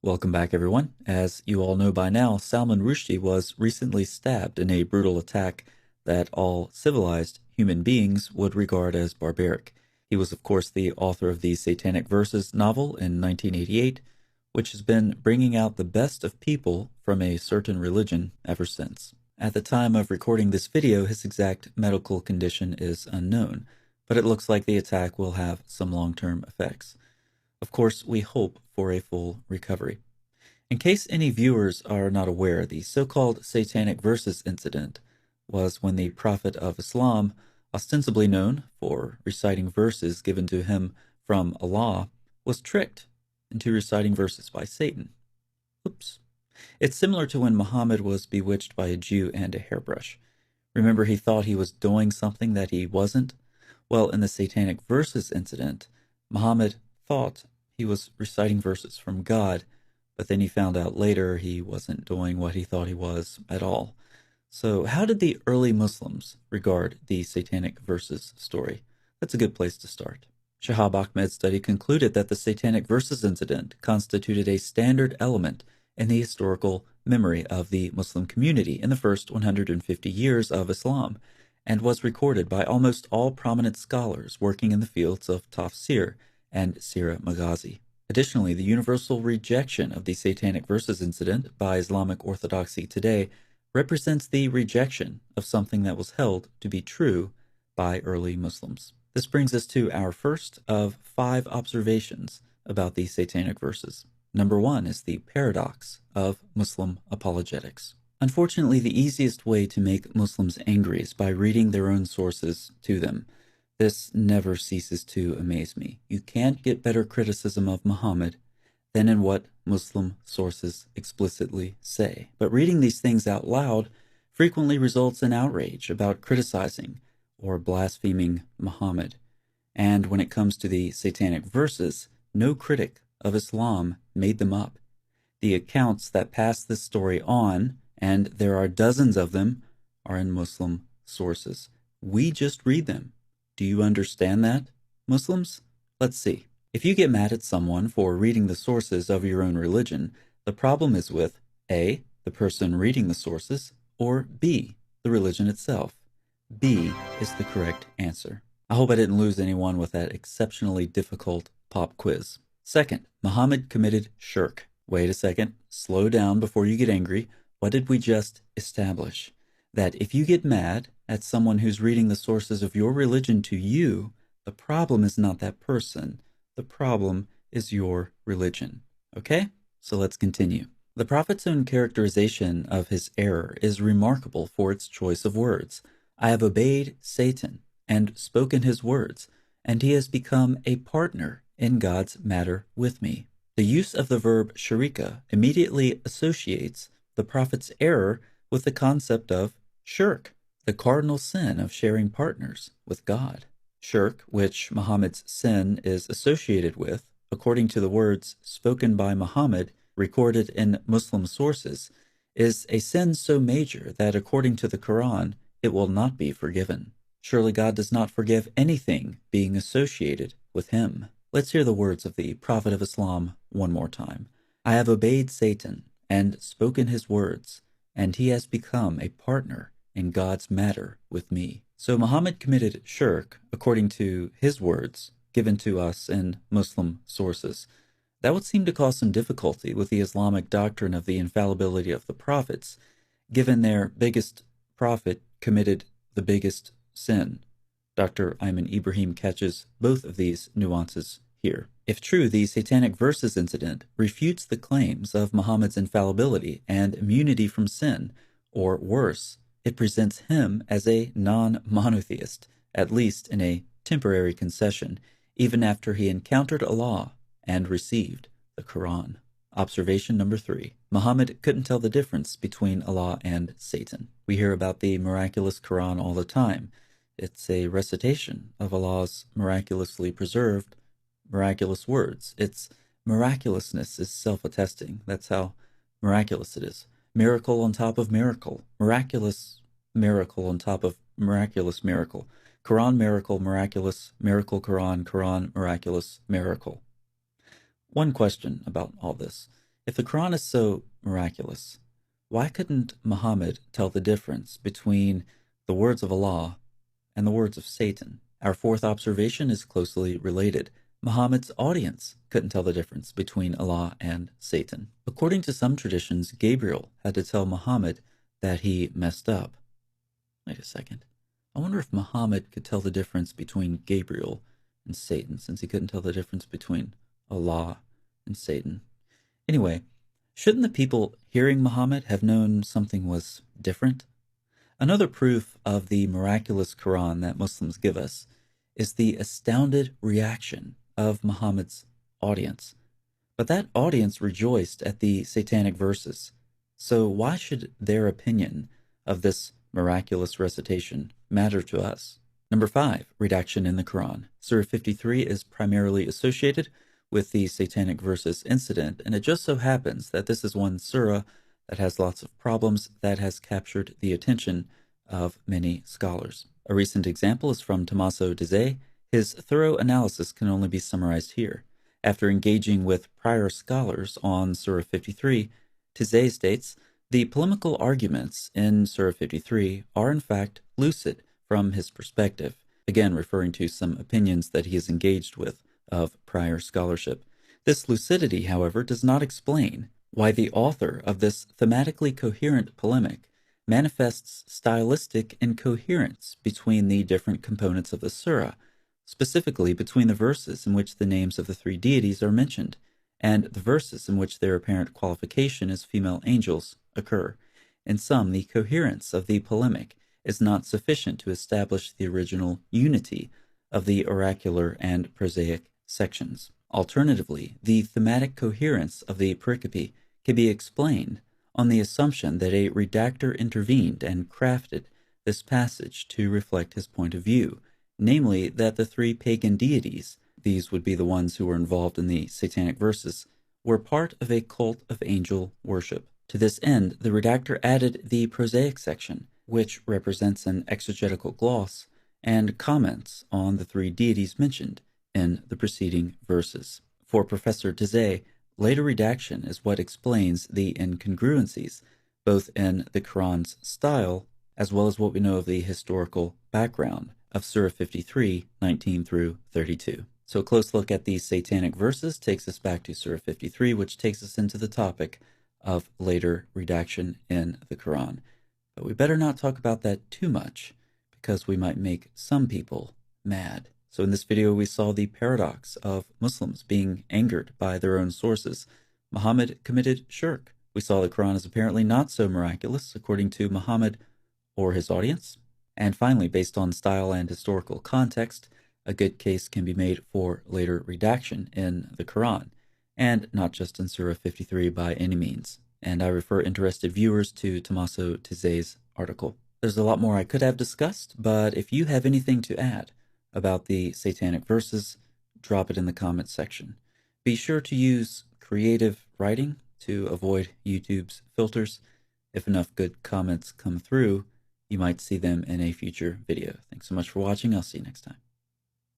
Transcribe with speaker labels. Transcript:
Speaker 1: Welcome back, everyone. As you all know by now, Salman Rushdie was recently stabbed in a brutal attack that all civilized human beings would regard as barbaric. He was, of course, the author of the Satanic Verses novel in 1988, which has been bringing out the best of people from a certain religion ever since. At the time of recording this video, his exact medical condition is unknown, but it looks like the attack will have some long-term effects. Of course, we hope for a full recovery. In case any viewers are not aware, the so-called Satanic Verses incident was when the Prophet of Islam, ostensibly known for reciting verses given to him from Allah, was tricked into reciting verses by Satan. Oops. It's similar to when Muhammad was bewitched by a Jew and a hairbrush. Remember, he thought he was doing something that he wasn't? Well, in the Satanic Verses incident, Muhammad thought he was reciting verses from God, but then he found out later he wasn't doing what he thought he was at all. So how did the early Muslims regard the Satanic Verses story? That's a good place to start. Shahab Ahmed's study concluded that the Satanic Verses incident constituted a standard element in the historical memory of the Muslim community in the first 150 years of Islam, and was recorded by almost all prominent scholars working in the fields of tafsir and Sirah Maghazi. Additionally, the universal rejection of the Satanic Verses incident by Islamic orthodoxy today represents the rejection of something that was held to be true by early Muslims. This brings us to our first of 5 observations about the Satanic Verses. Number 1 is the paradox of Muslim apologetics. Unfortunately, the easiest way to make Muslims angry is by reading their own sources to them. This never ceases to amaze me. You can't get better criticism of Muhammad than in what Muslim sources explicitly say. But reading these things out loud frequently results in outrage about criticizing or blaspheming Muhammad. And when it comes to the Satanic Verses, no critic of Islam made them up. The accounts that pass this story on, and there are dozens of them, are in Muslim sources. We just read them. Do you understand that, Muslims? Let's see. If you get mad at someone for reading the sources of your own religion, the problem is with A, the person reading the sources, or B, the religion itself. B is the correct answer. I hope I didn't lose anyone with that exceptionally difficult pop quiz. Second, Muhammad committed shirk. Wait a second. Slow down before you get angry. What did we just establish? That if you get mad at someone who's reading the sources of your religion to you, the problem is not that person. The problem is your religion. Okay? So let's continue. The Prophet's own characterization of his error is remarkable for its choice of words. I have obeyed Satan and spoken his words, and he has become a partner in God's matter with me. The use of the verb sharika immediately associates the Prophet's error with the concept of shirk, the cardinal sin of sharing partners with God. Shirk, which Muhammad's sin is associated with, according to the words spoken by Muhammad recorded in Muslim sources, is a sin so major that according to the Quran, it will not be forgiven. Surely God does not forgive anything being associated with him. Let's hear the words of the Prophet of Islam one more time. I have obeyed Satan and spoken his words, and he has become a partner in God's matter with me. So Muhammad committed shirk, according to his words, given to us in Muslim sources. That would seem to cause some difficulty with the Islamic doctrine of the infallibility of the prophets, given their biggest prophet committed the biggest sin. Dr. Ayman Ibrahim catches both of these nuances here. If true, the Satanic Verses incident refutes the claims of Muhammad's infallibility and immunity from sin, or worse, it presents him as a non-monotheist, at least in a temporary concession, even after he encountered Allah and received the Quran. Observation number 3. Muhammad couldn't tell the difference between Allah and Satan. We hear about the miraculous Quran all the time. It's a recitation of Allah's miraculously preserved miraculous words. Its miraculousness is self-attesting. That's how miraculous it is. Miracle on top of miracle. Miraculous miracle on top of miraculous miracle. Quran miracle, miraculous, miracle Quran, Quran miraculous, miracle. One question about all this. If the Quran is so miraculous, why couldn't Muhammad tell the difference between the words of Allah and the words of Satan? Our fourth observation is closely related. Muhammad's audience couldn't tell the difference between Allah and Satan. According to some traditions, Gabriel had to tell Muhammad that he messed up. Wait a second. I wonder if Muhammad could tell the difference between Gabriel and Satan, since he couldn't tell the difference between Allah and Satan. Anyway, shouldn't the people hearing Muhammad have known something was different? Another proof of the miraculous Quran that Muslims give us is the astounded reaction of Muhammad's audience. But that audience rejoiced at the satanic verses. So why should their opinion of this miraculous recitation matter to us? Number 5, redaction in the Quran. Surah 53 is primarily associated with the satanic verses incident, and it just so happens that this is one surah that has lots of problems that has captured the attention of many scholars. A recent example is from Tommaso Dizze. His thorough analysis can only be summarized here. After engaging with prior scholars on Surah 53, Dizze states, the polemical arguments in Surah 53 are in fact lucid from his perspective, again referring to some opinions that he has engaged with of prior scholarship. This lucidity, however, does not explain why the author of this thematically coherent polemic manifests stylistic incoherence between the different components of the surah, specifically between the verses in which the names of the three deities are mentioned and the verses in which their apparent qualification as female angels occur. In sum, the coherence of the polemic is not sufficient to establish the original unity of the oracular and prosaic sections. Alternatively, the thematic coherence of the pericope can be explained on the assumption that a redactor intervened and crafted this passage to reflect his point of view, namely that the three pagan deities, these would be the ones who were involved in the satanic verses, were part of a cult of angel worship. To this end, the redactor added the prosaic section, which represents an exegetical gloss and comments on the three deities mentioned in the preceding verses. For Professor Dizze, later redaction is what explains the incongruencies, both in the Quran's style as well as what we know of the historical background of Surah 53, 19 through 32. So a close look at these satanic verses takes us back to Surah 53, which takes us into the topic of later redaction in the Quran. But we better not talk about that too much, because we might make some people mad. So in this video, we saw the paradox of Muslims being angered by their own sources. Muhammad committed shirk. We saw the Quran is apparently not so miraculous, according to Muhammad or his audience. And finally, based on style and historical context, a good case can be made for later redaction in the Quran, and not just in Surah 53 by any means. And I refer interested viewers to Tommaso Dizze's article. There's a lot more I could have discussed, but if you have anything to add about the satanic verses, drop it in the comments section. Be sure to use creative writing to avoid YouTube's filters. If enough good comments come through, you might see them in a future video. Thanks so much for watching. I'll see you next time.